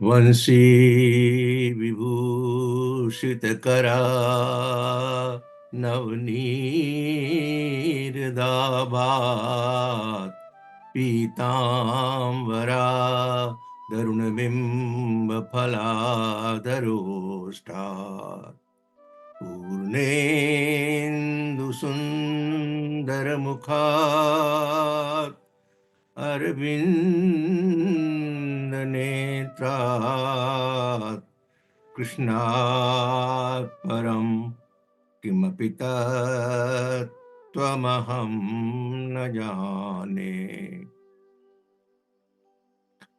Vansi Vibhushitakara Navnirdabhat Pitamvara Darunabimba Phaladharostat Purnendu Sundaramukhat Arvinda Netrat Krishnat Param Kimapi Tat Tvamaham na jane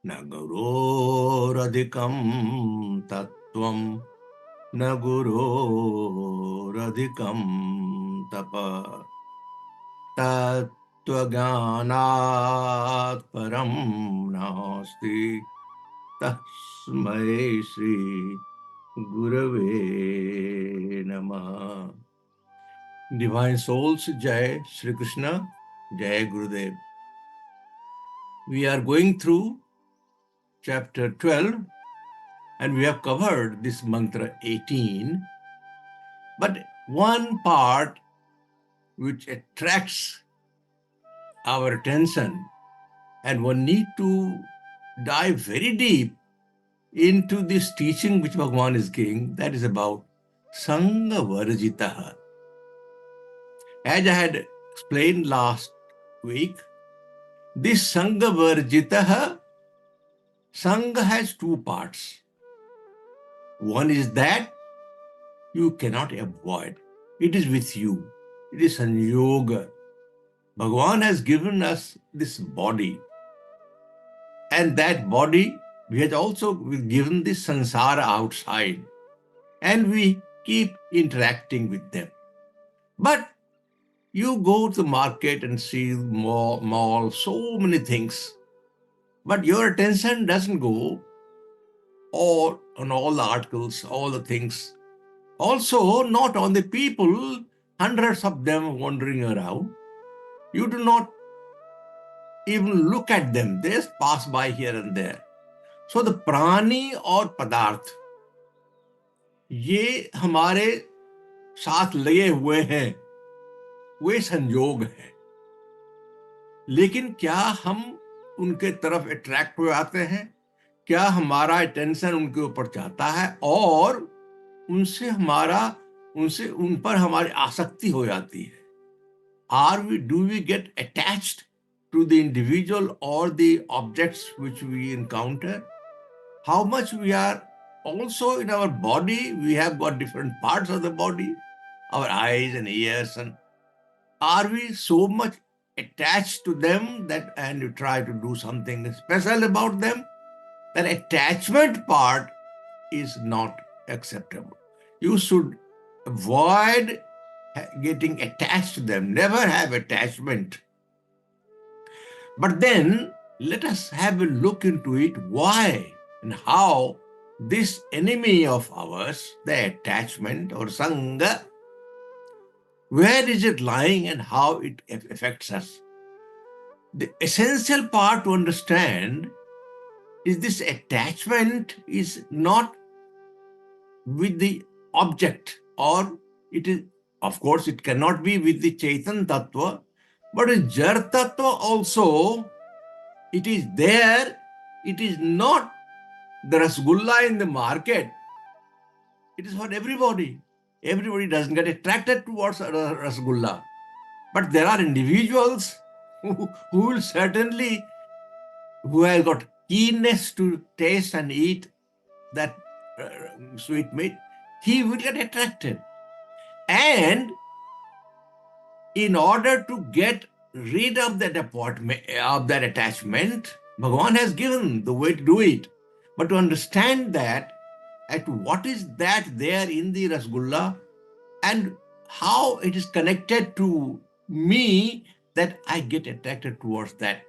Nagaroradhikam Tattvam Naguroradhikam Tapa Tattvaganat Param Nasti Tasmai Sri Gurave Namaha. Divine Souls, Jai Shri Krishna, Jai Gurudev. We are going through chapter 12 and we have covered this mantra 18. But one part which attracts our attention and one need to dive very deep into this teaching which Bhagavan is giving, that is about Sangha Varjitaha. As I had explained last week, this Sangha Varjitaha, Sangha has two parts. One is that you cannot avoid. It is with you. It is Sanyoga. Bhagavan has given us this body. And that body, we have also given this sansara outside. And we keep interacting with them. But you go to the market and see mall, so many things. But your attention doesn't go all on all the articles, all the things. Also, not on the people, hundreds of them wandering around. You do not even look at them. They just pass by here and there. So the prani और पदार्थ ये हमारे साथ लगे हुए हैं, वे संयोग है. लेकिन क्या हम उनके तरफ अट्रैक्ट हो जाते हैं? क्या हमारा अटेंशन उनके ऊपर जाता है और उन पर हमारी आसक्ति हो जाती है? Do we get attached to the individual or the objects which we encounter? How much we are also in our body, we have got different parts of the body, our eyes and ears, and are we so much attached to them that and you try to do something special about them? That attachment part is not acceptable. You should avoid getting attached to them. Never have attachment. But then let us have a look into it. Why and how this enemy of ours, the attachment or sangha, where is it lying and how it affects us? The essential part to understand is this attachment is not with the object, or it is, of course, it cannot be with the Chaitan Tattva, but in Jar Tattva also, it is there. It is not the Rasgulla in the market. It is for everybody. Everybody doesn't get attracted towards Rasgulla. But there are individuals who will certainly, who have got keenness to taste and eat that sweet meat, he will get attracted. And in order to get rid of that attachment, Bhagavan has given the way to do it. But to understand that, what is that there in the Rasgulla and how it is connected to me that I get attracted towards that.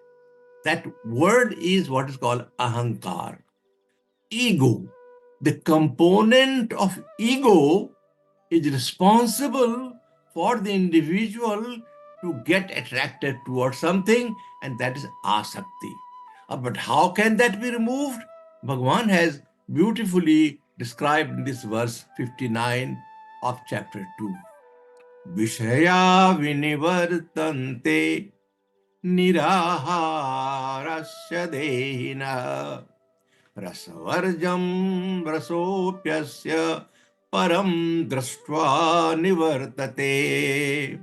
That word is what is called ahankar, ego. The component of ego is responsible for the individual to get attracted towards something, and that is asakti. But how can that be removed? Bhagavan has beautifully described in this verse 59 of chapter 2. Vishaya vinivartante niraharasya dehina rasavarjam rasopyasya param drashtva nivartate.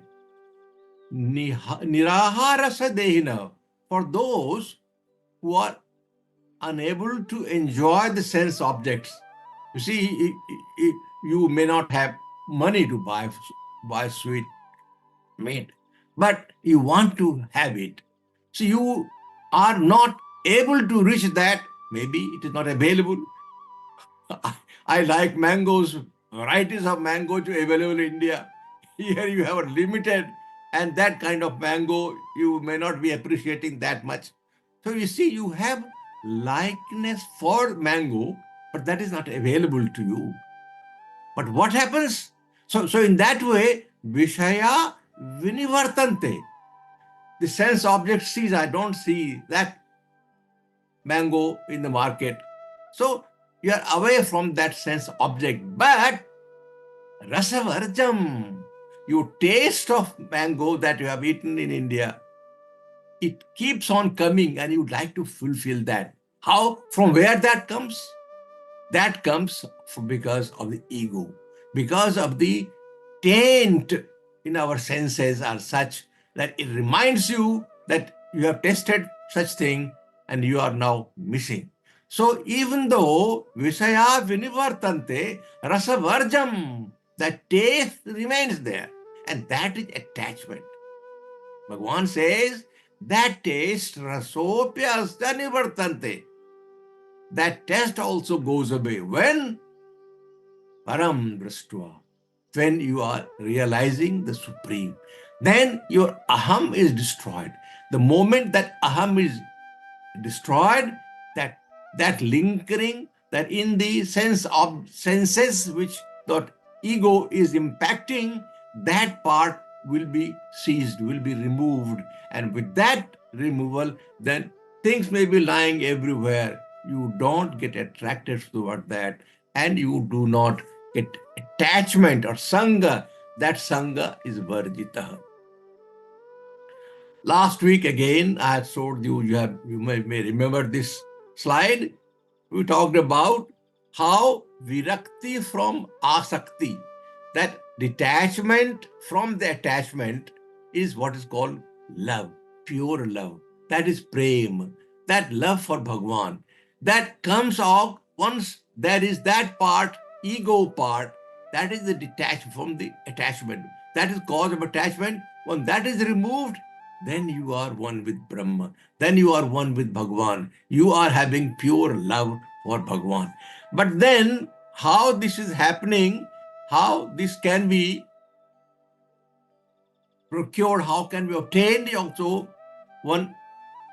Niraharasya dehina. For those who are unable to enjoy the sense objects. You see, you may not have money to buy sweet meat, but you want to have it. So you are not able to reach that. Maybe it is not available. I like mangoes, varieties of mango to available in India. Here you have a limited, and that kind of mango you may not be appreciating that much. So you see, you have likeness for mango, but that is not available to you. But what happens? So in that way, Vishaya vinivartante. The sense object sees, I don't see that mango in the market. So you are away from that sense object. But rasavarjam, you taste of mango that you have eaten in India, it keeps on coming and you'd like to fulfill that. How? From where that comes? That comes because of the ego, because of the taint in our senses are such that it reminds you that you have tasted such thing and you are now missing. So even though Visaya vinivartante rasavarjam, that taste remains there, and that is attachment. Bhagavan says that taste rasopyasta nivartante. That taste also goes away. When? Param drashtva. When you are realizing the Supreme. Then your aham is destroyed. The moment that aham is destroyed, that lingering, that in the senses which that ego is impacting, that part will be seized, will be removed. And with that removal, then things may be lying everywhere. You don't get attracted toward that, and you do not get attachment or sangha. That sangha is varjita. Last week again, I told you, you may remember this slide. We talked about how virakti from asakti, that detachment from the attachment is what is called love, pure love. That is prema, that love for Bhagwan. That comes out once there is that part, ego part, that is the detachment from the attachment. That is cause of attachment. When that is removed, then you are one with Brahma. Then you are one with Bhagwan. You are having pure love for Bhagwan. But then, how this is happening, how this can be procured, how can be obtained also, one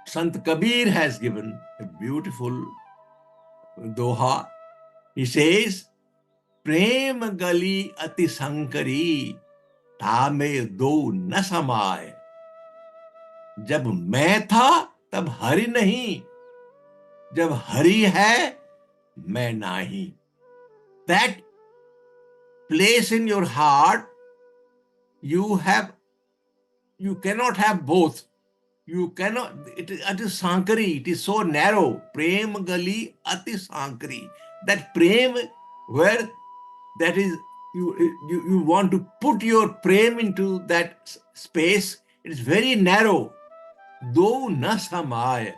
Sant Kabir has given a beautiful doha. He says, Prem gali ati sankari, tame do na samay. जब मैं था तब हरि नहीं, जब हरि है मैं नाही. That place in your heart, you cannot have both. You cannot, it is sankari, it is so narrow. Prem gali ati sankari. That prem, where that is, you want to put your prem into that space, it is very narrow. Do na samaya.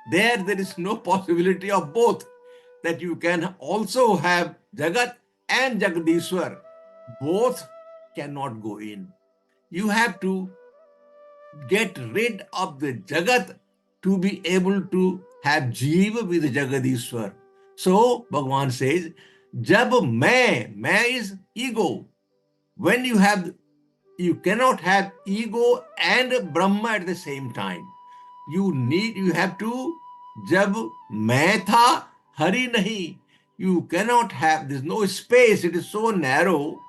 There is no possibility of both. That you can also have Jagat and Jagadishwar. Both cannot go in. You have to get rid of the Jagat to be able to have Jeev with Jagadishwar. So Bhagavan says, Jab मैं is ego. When you cannot have ego and Brahma at the same time. You have to, jab मैं था, Hari nahi. You cannot have, there's no space, it is so narrow.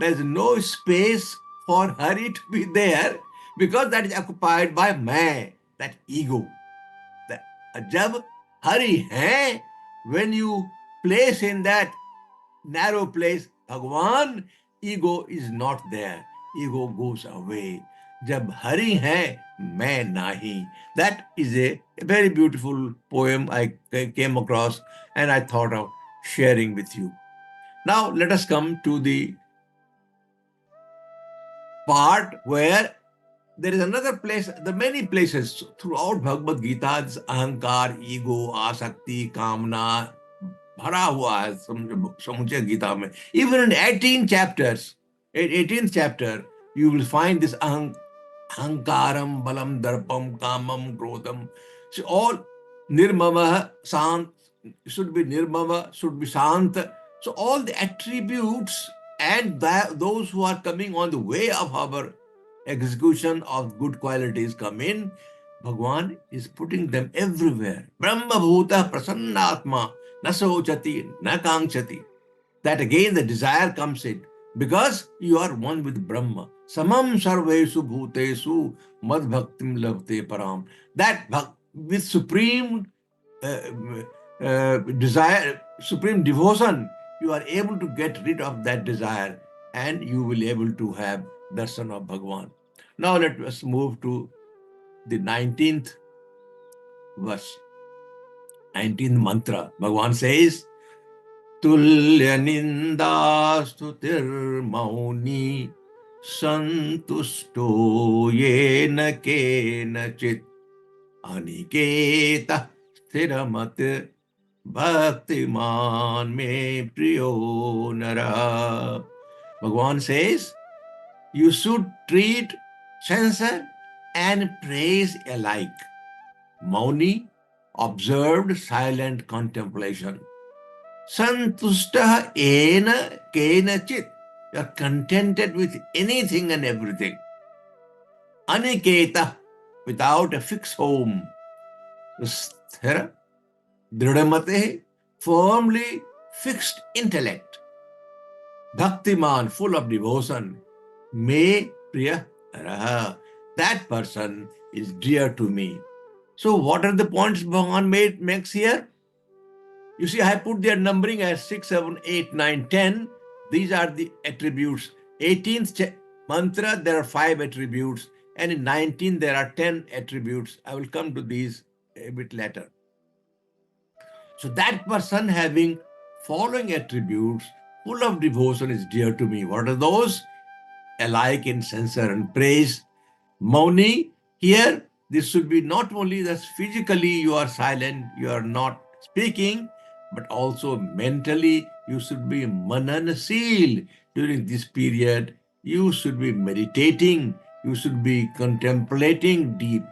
There's no space for Hari to be there because that is occupied by मैं, that ego. Jab Hari hai, when you place in that narrow place, Bhagwan, ego is not there. Ego goes away. Jab Hari hai, main nahi. That is a very beautiful poem I came across and I thought of sharing with you. Now let us come to the part where there is another place, there are many places throughout Bhagavad Gita, this ahankar, ego, asakti, kamna, भरा हुआ है समूचे गीता में. Even in 18 chapters, 18th chapter, you will find this ahankaram, balam, darpam, kamam, krodham. So all nirmama, sant, should be nirmama, should be sant. So all the attributes and those who are coming on the way of our execution of good qualities come in. Bhagwan is putting them everywhere. Brahma bhuta prasannatma na sochati na kankshati. That again the desire comes in because you are one with Brahma. Samam sarvesu bhutesu mad bhaktim lavte param. That with supreme desire, supreme devotion, you are able to get rid of that desire and you will be able to have darshan of Bhagwan. Now let us move to the 19th verse, 19th mantra. Bhagwan says, Tulya ninda stutir mauni santusto yena kena chit aniketa sthiramat bhaktiman me priyo nara. Bhagwan says, you should treat censor and praise alike. Mauni, observed silent contemplation. Santustaha ena kena chit. You are contented with anything and everything. Aniketa, without a fixed home. Sthira, dridhamate, firmly fixed intellect. Bhaktiman, full of devotion. Me priya raha. That person is dear to me. So what are the points Bhagavan makes here? You see, I put their numbering as 6, 7, 8, 9, 10. These are the attributes. 18th mantra, there are 5 attributes. And in 19, there are 10 attributes. I will come to these a bit later. So that person having following attributes, full of devotion, is dear to me. What are those? Alike in censor and praise. Mauni, here, this should be not only that physically you are silent, you are not speaking, but also mentally you should be mananasil. During this period, you should be meditating, you should be contemplating deep.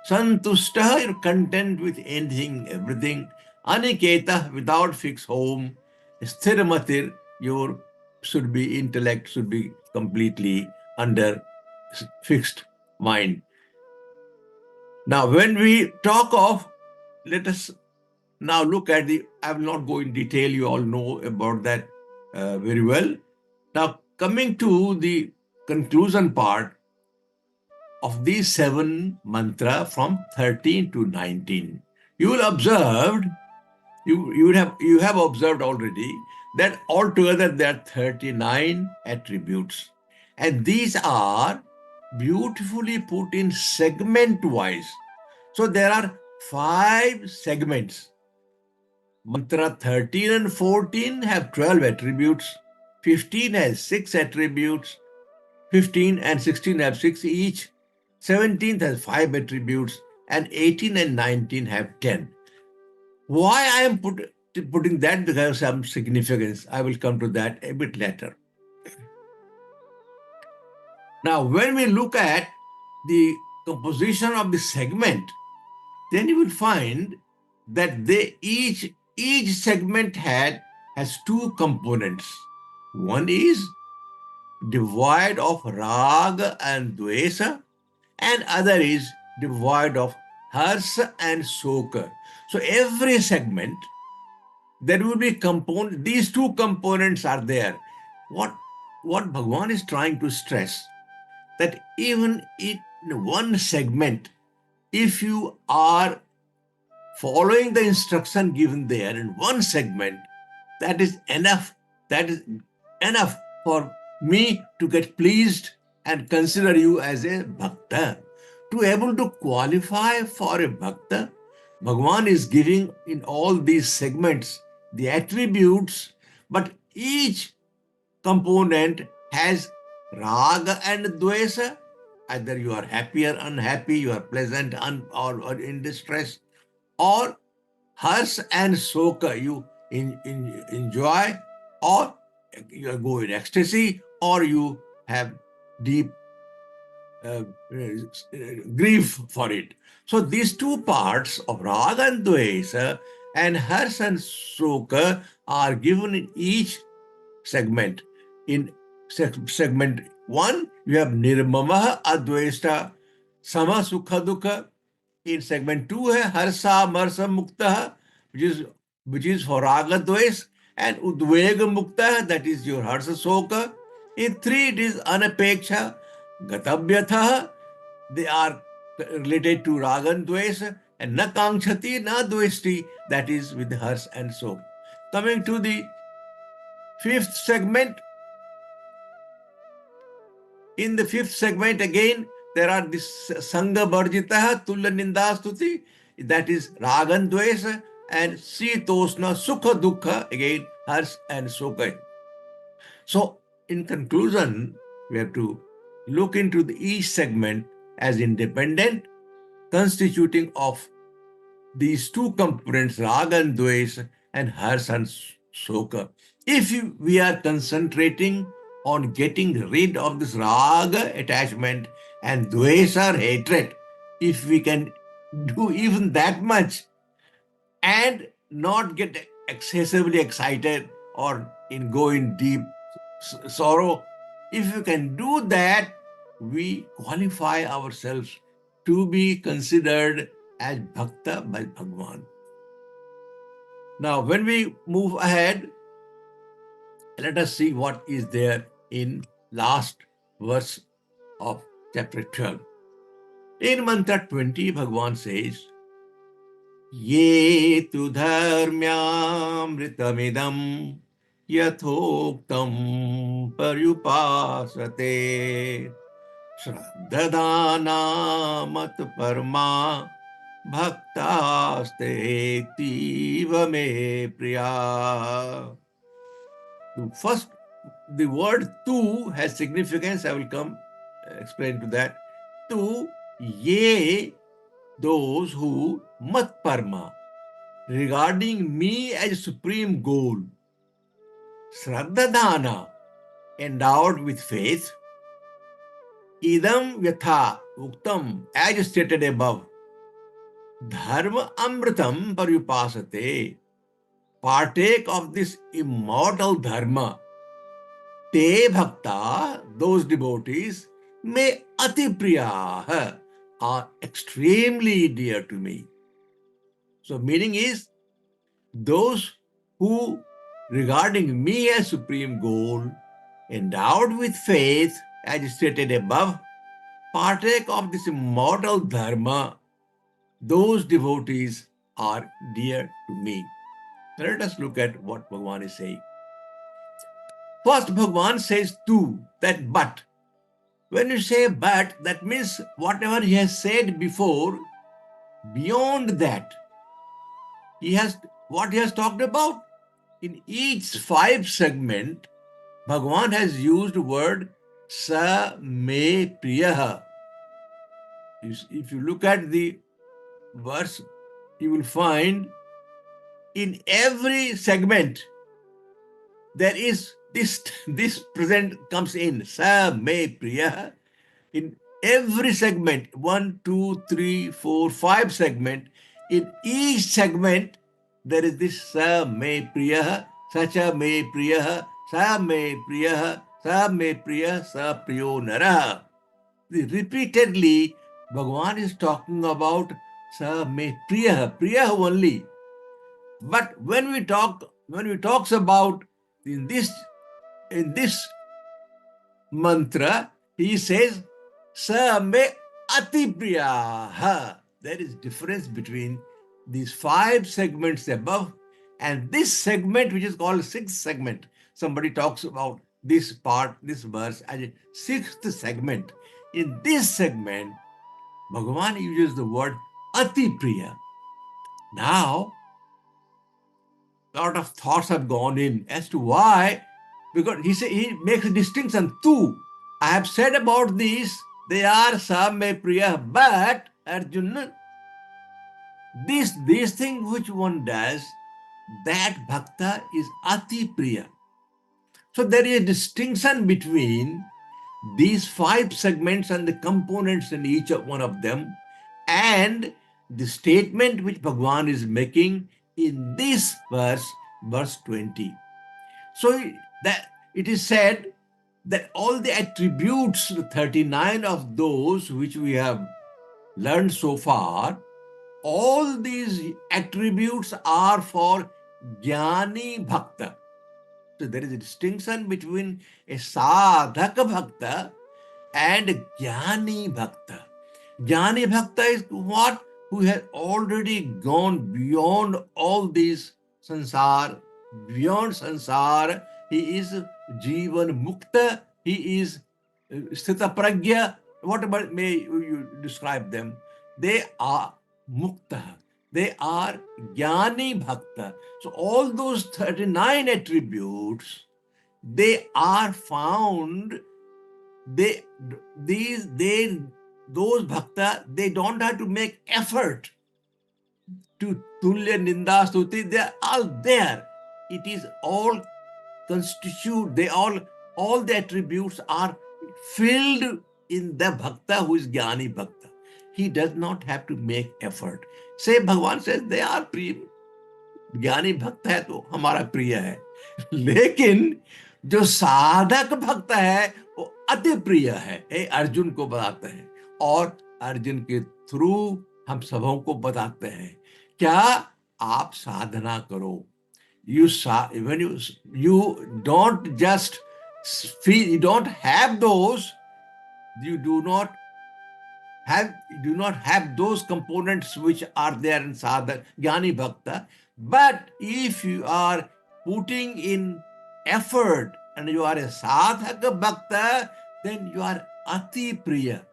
Santusta, you're content with anything, everything. Aniketa, without fixed home. Sthiramatir, your should be intellect, should be completely under fixed mind. Now, when we talk of, let us now look at I will not go in detail, you all know about that very well. Now, coming to the conclusion part of these 7 mantra from 13 to 19, you will observe, you have observed already that altogether there are 39 attributes. And these are beautifully put in segment wise. So there are 5 segments. Mantra 13 and 14 have 12 attributes. 15 has 6 attributes. 15 and 16 have 6 each. 17th has 5 attributes. And 18 and 19 have 10. Why I am putting that? Because some significance. I will come to that a bit later. Now, when we look at the composition of the segment, then you will find that each segment has 2 components. One is devoid of raga and dvesa, and other is devoid of harsa and soka. So every segment, there will be these 2 components are there. What Bhagwan is trying to stress, that even in one segment, if you are following the instruction given there in one segment, that is enough. That is enough for me to get pleased and consider you as a bhakta. To able to qualify for a bhakta, Bhagavan is giving in all these segments the attributes, but each component has raga and dvesa. Either you are happy or unhappy, you are pleasant or in distress, or hars and soka, you enjoy, or you go in ecstasy, or you have deep grief for it. So these two parts of raga and dvesa and hars and soka are given in each segment. In segment 1, you have nirmama advaita sama sukha dukha. In segment 2 hai harsa marsa mukta, which is for raga dves, and udvega mukta, that is your harsa soka. In 3, it is anapeksha gatavyatha, they are related to raga and dves, and na kankshati na dvesti, that is with hers and so. Coming to the 5th segment, in the 5th segment again, there are this Sangha Barjitaha, Tulla Nindastuti, that is Ragan Dvesa, and Sitosna Sukha Dukha, again Hars and Sukha. So, in conclusion, we have to look into each segment as independent, constituting of these two components, Raga and Dves, and Hars and Soka. If we are concentrating on getting rid of this Raga attachment and Dvesa hatred, if we can do even that much and not get excessively excited or go in deep sorrow, if you can do that, we qualify ourselves to be considered as bhakta by Bhagavan. Now, when we move ahead, let us see what is there in last verse of chapter 12. In mantra 20, Bhagavan says, Ye tu dharmyamritamidam yathoktam paryupasate Shraddhadana mat parma bhaktaste tiva me priya. First, the word tu has significance. I will come explain to that. Tu, ye, those who mat parma, regarding me as supreme goal. Shraddhadana, endowed with faith. Idam yatha uktam, as stated above. Dharma amritam paryupasate, partake of this immortal dharma. Te bhakta, those devotees, me atipriya, are extremely dear to me. So meaning is, those who regarding me as supreme goal, endowed with faith, as stated above, partake of this immortal dharma, those devotees are dear to me. Let us look at what Bhagavan is saying. First, Bhagavan says tu, that but. When you say but, that means whatever he has said before, beyond that, what he has talked about. In each 5 segment, Bhagavan has used word sa me priyaha. If you look at the verse, you will find in every segment there is this present comes in sa me priyaha. In every segment, 1, 2, 3, 4, 5 segment, in each segment there is this sa me priyaha, sacha me priyaha, sa me priyaha, sa me priyaha, sa priyo naraha. Repeatedly, Bhagavan is talking about sa me priyaha, priyaha only. But when we talks about in this mantra, he says sa me ati priyaha. There is difference between these 5 segments above And this segment, which is called sixth segment, somebody talks about this part, this verse as a sixth segment. In this segment, Bhagavan uses the word Ati Priya. Now, a lot of thoughts have gone in as to why, because he makes a distinction. Tu, I have said about these, they are Same Priya, but Arjuna, these things which one does, that bhakta is Ati Priya. So there is a distinction between these five segments and the components in each one of them, and the statement which Bhagavan is making in this verse 20. So that it is said that all the attributes, the 39 of those which we have learned so far, all these attributes are for Jnani Bhakta. So there is a distinction between a sadhaka bhakta and a jnani bhakta. Jnani bhakta is what? Who has already gone beyond all these sansar, beyond sansar. He is jivan mukta, he is sthita pragya, whatever may you describe them. They are mukta. They are jnani bhakta. So all those 39 attributes, they are found, those bhakta, they don't have to make effort to tulya ninda stuti, they are all there. It is all constitute, all the attributes are filled in the bhakta who is jnani bhakta. He does not have to make effort. Say Bhagavan says they are priya. ज्ञानी भक्त है तो हमारा प्रिय है, लेकिन जो साधक भक्त है वो अति प्रिय है, ये अर्जुन को बताते हैं और अर्जुन के थ्रू हम सबों को बताते हैं क्या आप साधना करो. You don't just feel, you don't have those, you do not have those components which are there in sadhak jnani bhakta. But if you are putting in effort and you are a sadhaka bhakta, then you are ati priya.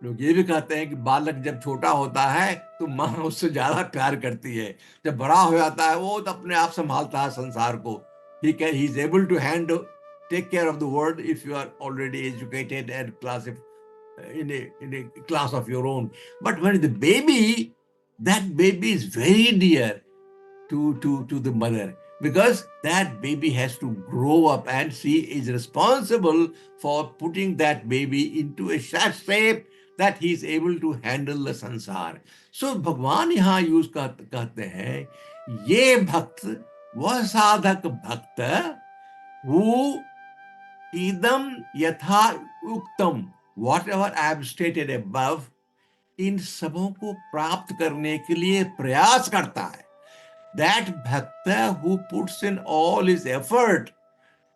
लोग ये भी कहते हैं कि बालक जब छोटा होता है तो माँ उससे ज्यादा प्यार करती है, जब बड़ा हो जाता है वो तो अपने आप संभालता है संसार को. He is able to take care of the world if you are already educated and in a class of your own. But when the baby, that baby is very dear to the mother, because that baby has to grow up and she is responsible for putting that baby into a shape that he is able to handle the sansar. So भगवान यहाँ use कहते हैं ये भक्त वह साधक भक्त who idam yatha uktam, whatever I have stated above, इन सबों को प्राप्त करने के लिए प्रयास करता है. That bhakta who puts in all his effort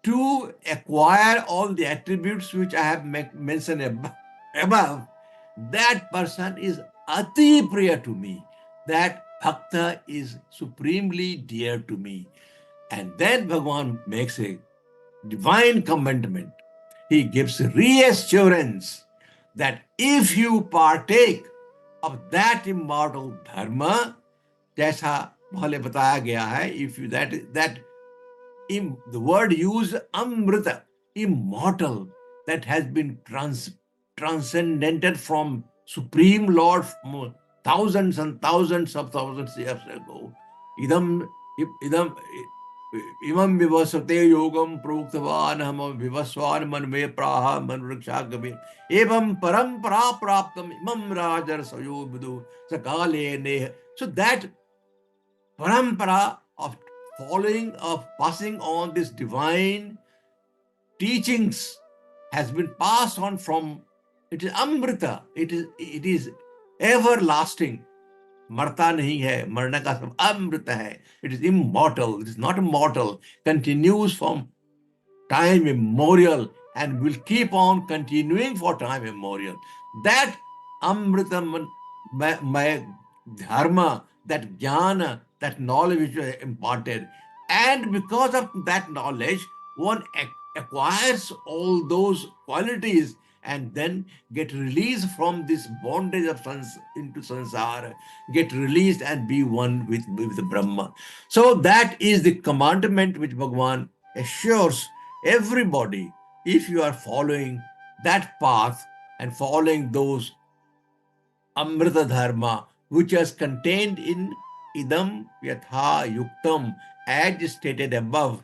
to acquire all the attributes which I have mentioned above, that person is ati priya to me. That bhakta is supremely dear to me. And then Bhagavan makes a divine commandment. He gives reassurance that if you partake of that immortal dharma, जैसा पहले बताया गया है, if you the word used amrita, immortal, that has been transcended from Supreme Lord thousands and thousands of thousands years ago. Idam imam vivasate yogam proktavan ham vivaswan man me praha man vriksha kabir evam parampara praptam imam rajar sayo budu sakale ne. So that parampara of passing on this divine teachings has been passed on from, it is amrita, it is everlasting. मरता नहीं है, मरने का सब अमृत है. It is immortal, it is not mortal, continues from time immemorial and will keep on continuing for time immemorial. That amrita dharma, that jnana, that knowledge which was imparted. And because of that knowledge, one acquires all those qualities and then get released from this bondage of into sansara, get released and be one with the Brahma. So that is the commandment which Bhagavan assures everybody. If you are following that path and following those Amrita Dharma, which is contained in Idam Yatha Yuktam, as stated above,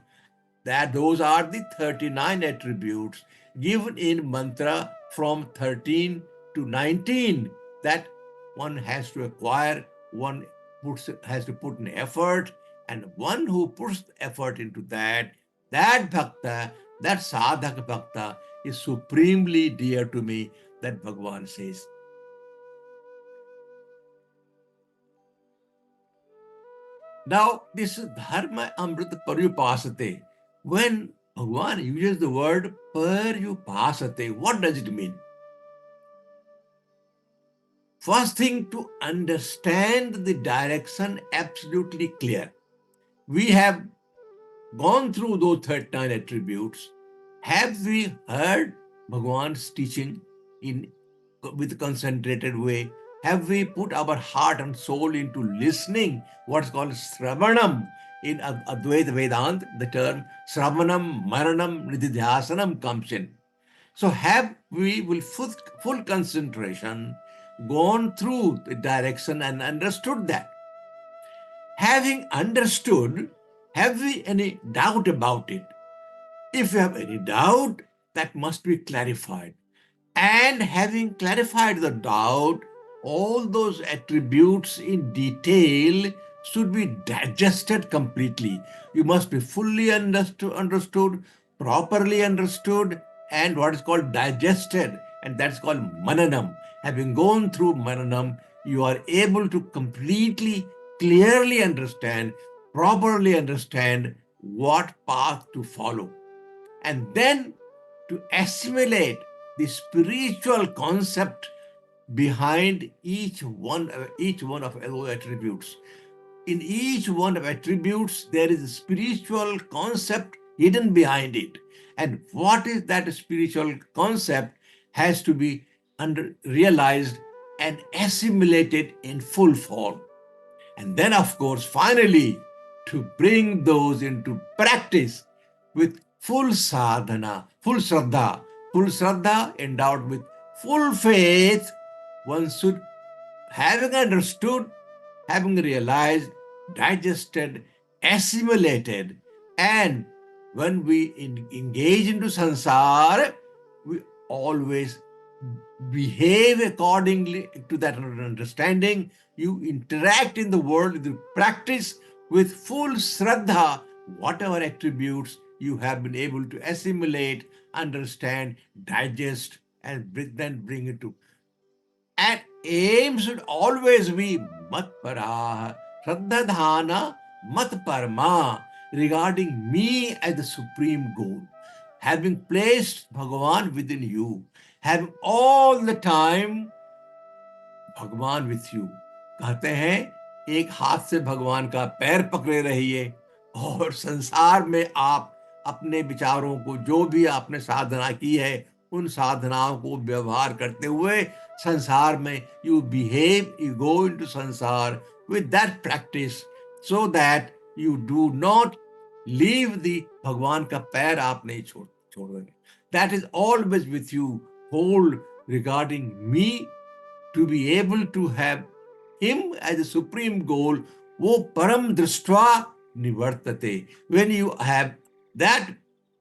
that those are the 39 attributes given in mantra from 13 to 19 that one has to acquire, one has to put an effort, and one who puts effort into that bhakta, that sadhak bhakta is supremely dear to me, that Bhagavan says. Now, this dharma amrita paryupasate. When Bhagavan uses the word paryupasate, what does it mean? First thing, to understand the direction absolutely clear. We have gone through those 39 attributes. Have we heard Bhagavan's teaching with a concentrated way? Have we put our heart and soul into listening, what's called Sravanam? In Advaita Vedanta, the term Sravanam, Maranam, Nididhyasanam comes in. So have we, with full concentration, gone through the direction and understood that? Having understood, have we any doubt about it? If you have any doubt, that must be clarified. And having clarified the doubt, all those attributes in detail should be digested completely. You must be fully understood, properly understood, and what is called digested, and that's called mananam. Having gone through mananam, you are able to completely, clearly understand, properly understand what path to follow. And then to assimilate the spiritual concept behind each one of those attributes. In each one of attributes, there is a spiritual concept hidden behind it. And what is that spiritual concept has to be realized and assimilated in full form. And then, of course, finally, to bring those into practice with full sadhana, full shraddha endowed with full faith, one should, having understood, having realized, digested, assimilated, and when we engage into sansara, we always behave accordingly to that understanding. You interact in the world, you practice with full shraddha, whatever attributes you have been able to assimilate, understand, digest, and then bring it to. And aim should always be mat parah, shraddhadhana, mat parma, regarding me as the supreme goal. Having placed Bhagavan within you, having all the time भगवान with you. कहते हैं एक हाथ से भगवान का पैर पकड़े रहिए और संसार में आप अपने विचारों को, जो भी आपने साधना की है, उन साधनाओं को व्यवहार करते हुए संसार में you behave, you go into संसार with that practice, so that you do not leave the भगवान का पैर आप नहीं छोड़ोगे. That is always with you. Hold regarding me, to be able to have him as a supreme goal. वो परम दृष्ट्वा निवर्तते. When you have that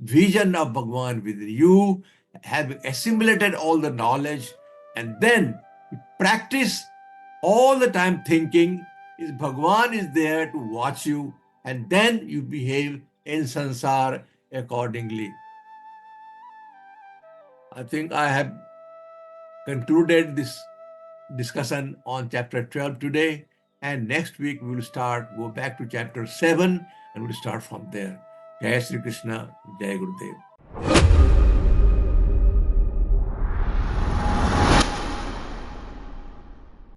vision of Bhagavan within you, have assimilated all the knowledge, and then you practice all the time thinking is Bhagavan is there to watch you, and then you behave in sansar accordingly. I think I have concluded this discussion on chapter 12 today, and next week we will go back to chapter 7, and we'll start from there. Jai Sri Krishna, Jai Gurudev.